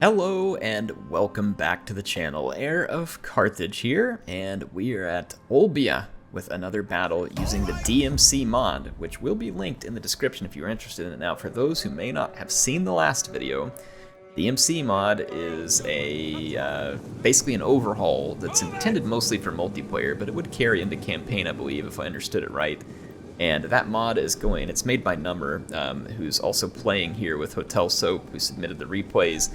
Hello and welcome back to the channel. HeirofCarthage here, and we are at Olbia with another battle using the DMC mod, which will be linked in the description if you're interested in it. Now, for those who may not have seen the last video, DMC mod is basically an overhaul that's intended mostly for multiplayer, but it would carry into campaign, I believe, if I understood it right. And that mod is it's made by Number, who's also playing here with Hotel Soap, who submitted the replays.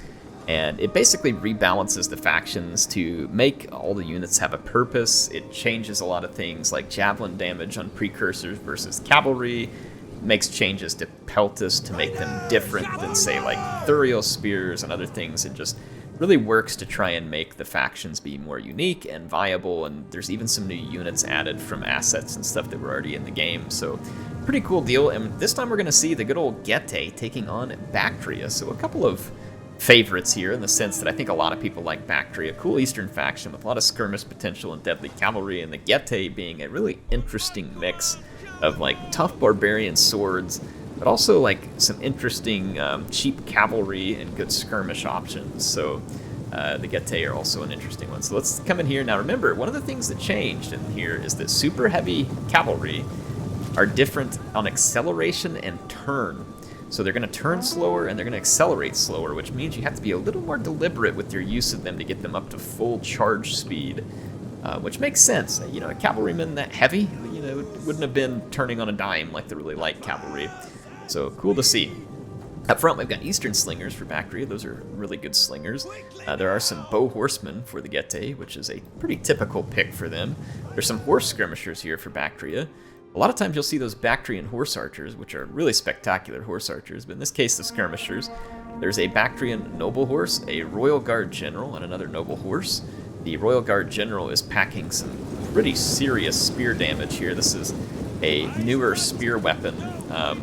And it basically rebalances the factions to make all the units have a purpose. It changes a lot of things like javelin damage on precursors versus cavalry. It makes changes to peltas to make them different than, say, like Thuriel spears and other things. It just really works to try and make the factions be more unique and viable. And there's even some new units added from assets and stuff that were already in the game. So pretty cool deal. And this time we're going to see the good old Getae taking on Bactria. So a couple of favorites here in the sense that I think a lot of people like Bactria, a cool eastern faction with a lot of skirmish potential and deadly cavalry, and the Getae being a really interesting mix of like tough barbarian swords, but also like some interesting cheap cavalry and good skirmish options. So the Getae are also an interesting one. So let's come in here. Now remember, one of the things that changed in here is that super heavy cavalry are different on acceleration and turn. So they're going to turn slower and they're going to accelerate slower, which means you have to be a little more deliberate with your use of them to get them up to full charge speed, which makes sense. You know, a cavalryman that heavy, you know, wouldn't have been turning on a dime like the really light cavalry. So cool to see. Up front, we've got Eastern Slingers for Bactria. Those are really good slingers. There are some bow horsemen for the Getae, which is a pretty typical pick for them. There's some horse skirmishers here for Bactria. A lot of times you'll see those Bactrian horse archers, which are really spectacular horse archers, but in this case the skirmishers. There's a Bactrian noble horse, a Royal Guard general, and another noble horse. The Royal Guard general is packing some pretty serious spear damage here. This is a newer spear weapon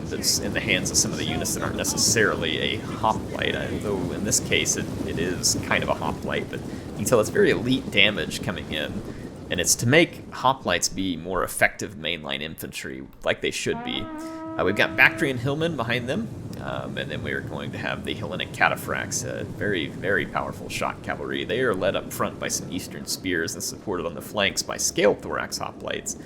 that's in the hands of some of the units that aren't necessarily a hoplite, though in this case it is kind of a hoplite, but you can tell it's very elite damage coming in. And it's to make hoplites be more effective mainline infantry, like they should be. We've got Bactrian hillmen behind them, and then we're going to have the Hellenic Cataphracts, very, very powerful shock cavalry. They are led up front by some Eastern spears and supported on the flanks by scaled thorax hoplites.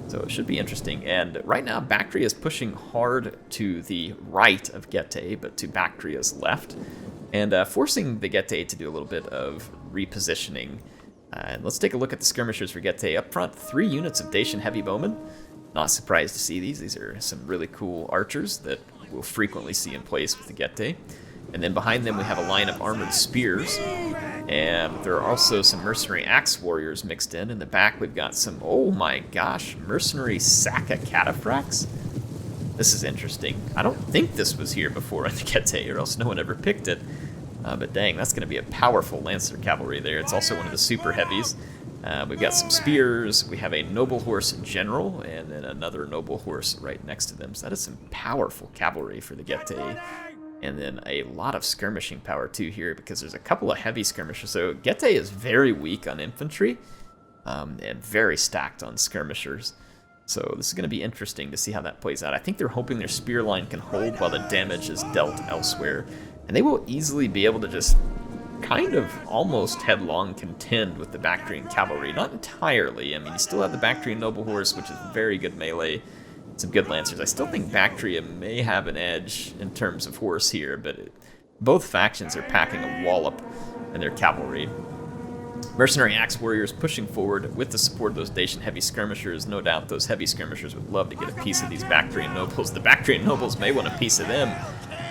So it should be interesting. And right now, Bactria is pushing hard to the right of Getae, but to Bactria's left, and forcing the Getae to do a little bit of repositioning. And let's take a look at the skirmishers for Getae. Up front, 3 units of Dacian heavy bowmen. Not surprised to see these. These are some really cool archers that we'll frequently see in place with the Getae. And then behind them we have a line of armored spears. And there are also some mercenary axe warriors mixed in. In the back we've got some, oh my gosh, mercenary Saka Cataphracts. This is interesting. I don't think this was here before in the Getae, or else no one ever picked it. But dang, that's going to be a powerful Lancer cavalry there. It's also one of the super heavies. We've got some spears. We have a noble horse general, and then another noble horse right next to them. So that is some powerful cavalry for the Getae. And then a lot of skirmishing power too here, because there's a couple of heavy skirmishers. So Getae is very weak on infantry, and very stacked on skirmishers. So this is going to be interesting to see how that plays out. I think they're hoping their spear line can hold while the damage is dealt elsewhere. And they will easily be able to just kind of almost headlong contend with the Bactrian cavalry. Not entirely. I mean, you still have the Bactrian noble horse, which is very good melee. Some good lancers. I still think Bactria may have an edge in terms of horse here, but both factions are packing a wallop in their cavalry. Mercenary axe warriors pushing forward with the support of those Dacian heavy skirmishers. No doubt those heavy skirmishers would love to get a piece of these Bactrian nobles. The Bactrian nobles may want a piece of them.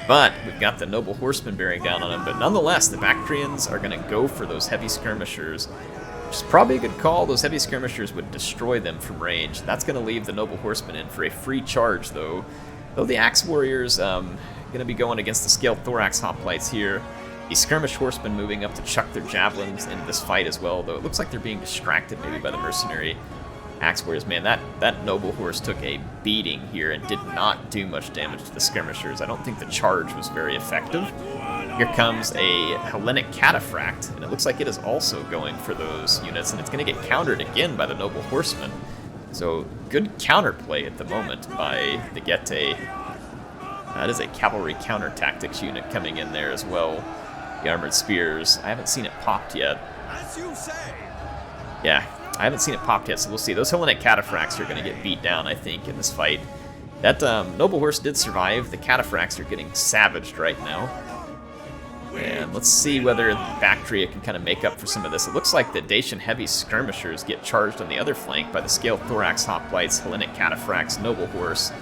But we've got the noble horsemen bearing down on them. But nonetheless, the Bactrians are going to go for those heavy skirmishers, which is probably a good call. Those heavy skirmishers would destroy them from range. That's going to leave the noble horsemen in for a free charge, though. Though the axe warriors going to be going against the scaled thorax hoplites here. The skirmish horsemen moving up to chuck their javelins into this fight as well, though it looks like they're being distracted maybe by the mercenary axe warriors. Man, that noble horse took a beating here and did not do much damage to the skirmishers. I don't think the charge was very effective. Here comes a Hellenic Cataphract, and it looks like it is also going for those units, and it's going to get countered again by the noble horsemen. So good counterplay at the moment by the Getae. That is a cavalry counter tactics unit coming in there as well. the armored spears. I haven't seen it popped yet. As you say. Yeah, I haven't seen it popped yet, so we'll see. Those Hellenic Cataphracts are going to get beat down, I think, in this fight. That Noble Horse did survive. The Cataphracts are getting savaged right now. And let's see whether Bactria can kind of make up for some of this. It looks like the Dacian heavy skirmishers get charged on the other flank by the Scaled Thorax Hoplites, Hellenic Cataphracts, Noble Horse.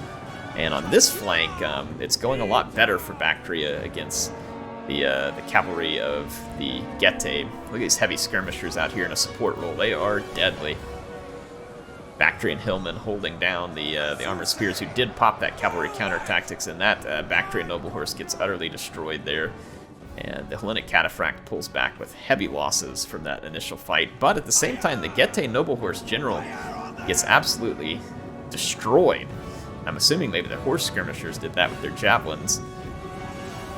And on this flank, it's going a lot better for Bactria against the cavalry of the Getae. Look at these heavy skirmishers out here in a support role. They are deadly. Bactrian Hillman holding down the armored spears who did pop that cavalry counter tactics, and that Bactrian Noble Horse gets utterly destroyed there. And the Hellenic Cataphract pulls back with heavy losses from that initial fight. But at the same time, the Getae Noble Horse General gets absolutely destroyed. I'm assuming maybe the horse skirmishers did that with their javelins.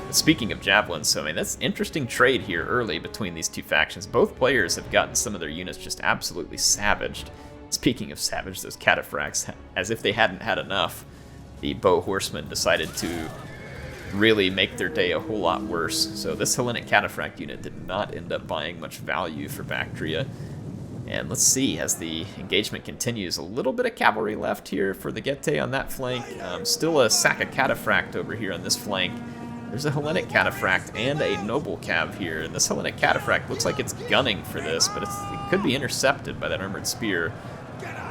But speaking of javelins, so I mean, that's interesting trade here early between these two factions. Both players have gotten some of their units just absolutely savaged. Speaking of savage, those Cataphracts, as if they hadn't had enough, the Bow Horsemen decided to really make their day a whole lot worse. So this Hellenic Cataphract unit did not end up buying much value for Bactria. And let's see, as the engagement continues, a little bit of cavalry left here for the Getae on that flank. Still a Saka Cataphract over here on this flank. There's a Hellenic Cataphract and a Noble Cav here, and this Hellenic Cataphract looks like it's gunning for this, but it could be intercepted by that armored spear.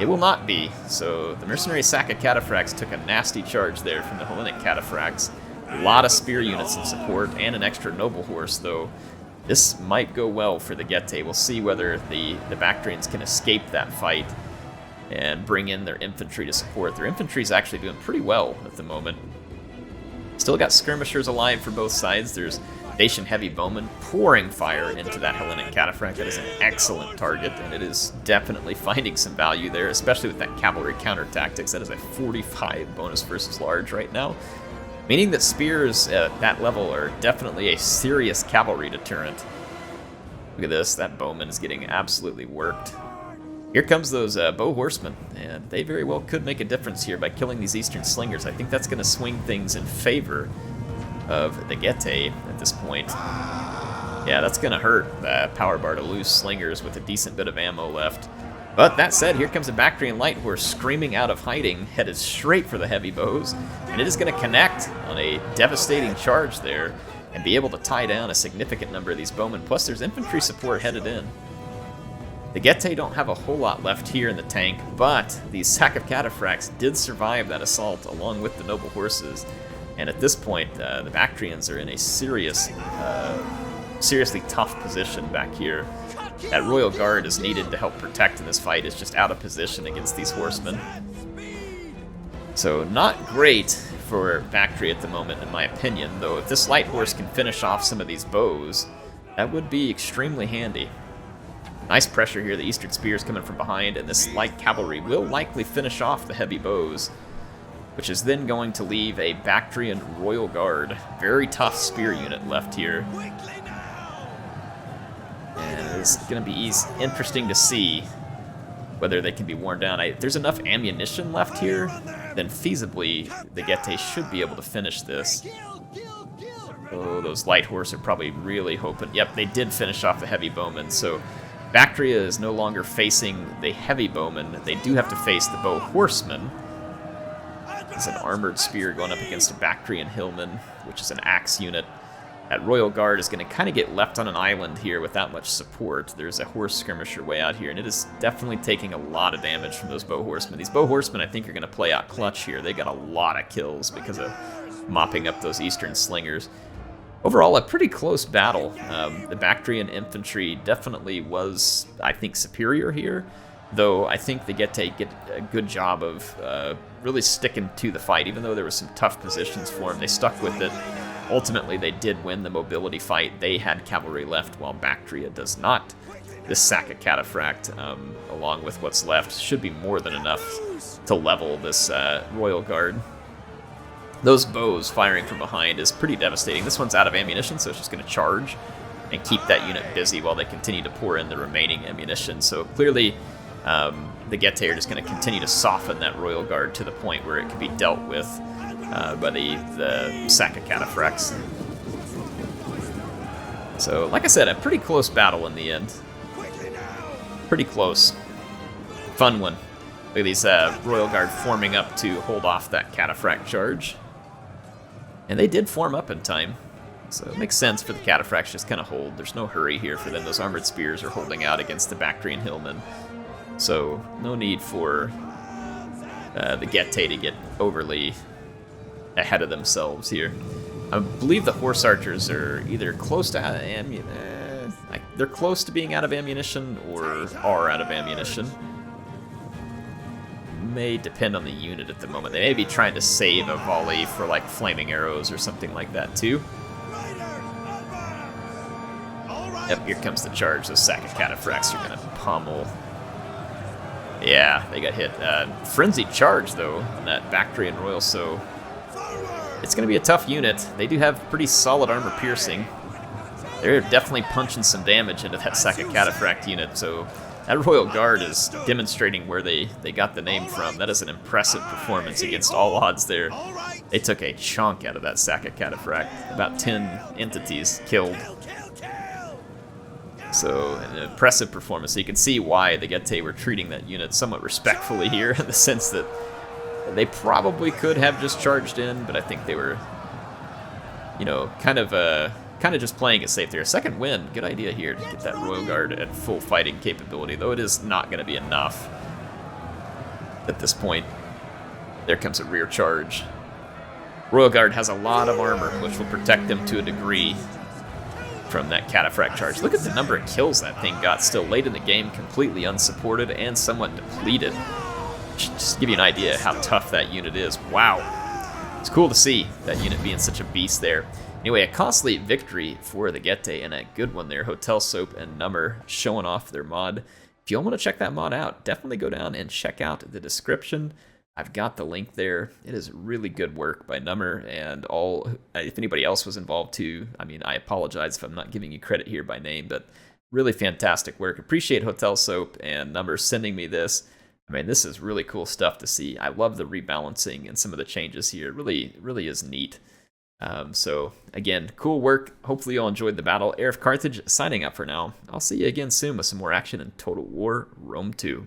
It will not be, so the mercenary Saka Cataphracts took a nasty charge there from the Hellenic Cataphracts. A lot of spear units in support and an extra Noble Horse, though. This might go well for the Getae. We'll see whether the Bactrians can escape that fight and bring in their infantry to support. Their infantry is actually doing pretty well at the moment. Still got skirmishers alive for both sides. There's Dacian heavy bowmen pouring fire into that Hellenic Cataphract. That is an excellent target, and it is definitely finding some value there, especially with that cavalry counter tactics. That is a 45 bonus versus large right now, meaning that spears at that level are definitely a serious cavalry deterrent. Look at this, that bowman is getting absolutely worked. Here comes those Bow Horsemen, and they very well could make a difference here by killing these Eastern Slingers. I think that's going to swing things in favor of the Getae at this point. Yeah, that's going to hurt the power bar to lose Slingers with a decent bit of ammo left. But that said, here comes a Bactrian Light Horse screaming out of hiding, headed straight for the heavy bows, and it is going to connect on a devastating charge there and be able to tie down a significant number of these bowmen. Plus, there's infantry support headed in. The Getae don't have a whole lot left here in the tank, but these Sack of Cataphracts did survive that assault along with the Noble Horses. And at this point, the Bactrians are in a seriously tough position back here. That Royal Guard is needed to help protect in this fight. It's just out of position against these horsemen. So not great for Bactria at the moment, in my opinion, though if this Light Horse can finish off some of these bows, that would be extremely handy. Nice pressure here, the Eastern Spears coming from behind, and this light cavalry will likely finish off the heavy bows, which is then going to leave a Bactrian Royal Guard. Very tough spear unit left here. And it's going to be interesting to see whether they can be worn down. If there's enough ammunition left here, then feasibly the Getae should be able to finish this. Oh, those Light Horse are probably really hoping. Yep, they did finish off the heavy bowmen, so Bactria is no longer facing the heavy bowmen. They do have to face the Bow Horsemen. It's an armored spear going up against a Bactrian Hillman, which is an axe unit. That Royal Guard is going to kind of get left on an island here without much support. There's a horse skirmisher way out here, and it is definitely taking a lot of damage from those Bow Horsemen. These Bow Horsemen, I think, are going to play out clutch here. They got a lot of kills because of mopping up those Eastern Slingers. Overall, a pretty close battle. The Bactrian infantry definitely was, I think, superior here, though I think the Getae get a good job of really sticking to the fight. Even though there were some tough positions for them, they stuck with it. Ultimately, they did win the mobility fight. They had cavalry left, while Bactria does not. This Sack of Cataphract, along with what's left, should be more than enough to level this Royal Guard. Those bows firing from behind is pretty devastating. This one's out of ammunition, so it's just going to charge and keep that unit busy while they continue to pour in the remaining ammunition. So clearly, the Getae are just going to continue to soften that Royal Guard to the point where it can be dealt with by the Sack of Cataphracts. So, like I said, a pretty close battle in the end. Pretty close. Fun one. Look at these Royal Guard forming up to hold off that Cataphract charge. And they did form up in time. So it makes sense for the Cataphracts just kind of hold. There's no hurry here for them. Those armored spears are holding out against the Bactrian hillmen. So no need for the Getae to get overly ahead of themselves here. I believe the horse archers are either close to they're close to being out of ammunition or are out of ammunition. May depend on the unit at the moment. They may be trying to save a volley for like flaming arrows or something like that too. Yep, here comes the charge. Those sack of Cataphracts are gonna pummel. Yeah, they got hit. Frenzied charge though on that Bactrian Royal, so it's gonna be a tough unit. They do have pretty solid armor piercing. They're definitely punching some damage into that sack of Cataphract unit, so that Royal Guard is demonstrating where they got the name from. That is an impressive performance against all odds there. They took a chunk out of that sack of Cataphract. About 10 entities killed. So, an impressive performance. So you can see why the Getae were treating that unit somewhat respectfully here, in the sense that they probably could have just charged in, but I think they were, you know, kind of just playing it safe there. Second win, good idea here to get that Royal Guard at full fighting capability, though it is not going to be enough at this point. There comes a rear charge. Royal Guard has a lot of armor, which will protect them to a degree from that Cataphract charge. Look at the number of kills that thing got still late in the game, completely unsupported and somewhat depleted. Just to give you an idea how tough that unit is. Wow. It's cool to see that unit being such a beast there. Anyway, a costly victory for the Getae and a good one there. Hotel Soap and Number showing off their mod. If you all want to check that mod out, definitely go down and check out the description. I've got the link there. It is really good work by Number and all. If anybody else was involved too, I mean, I apologize if I'm not giving you credit here by name, but really fantastic work. Appreciate Hotel Soap and Number sending me this. I mean, this is really cool stuff to see. I love the rebalancing and some of the changes here. It really is neat. So again, cool work. Hopefully you all enjoyed the battle. HeirofCarthage signing up for now. I'll see you again soon with some more action in Total War Rome 2.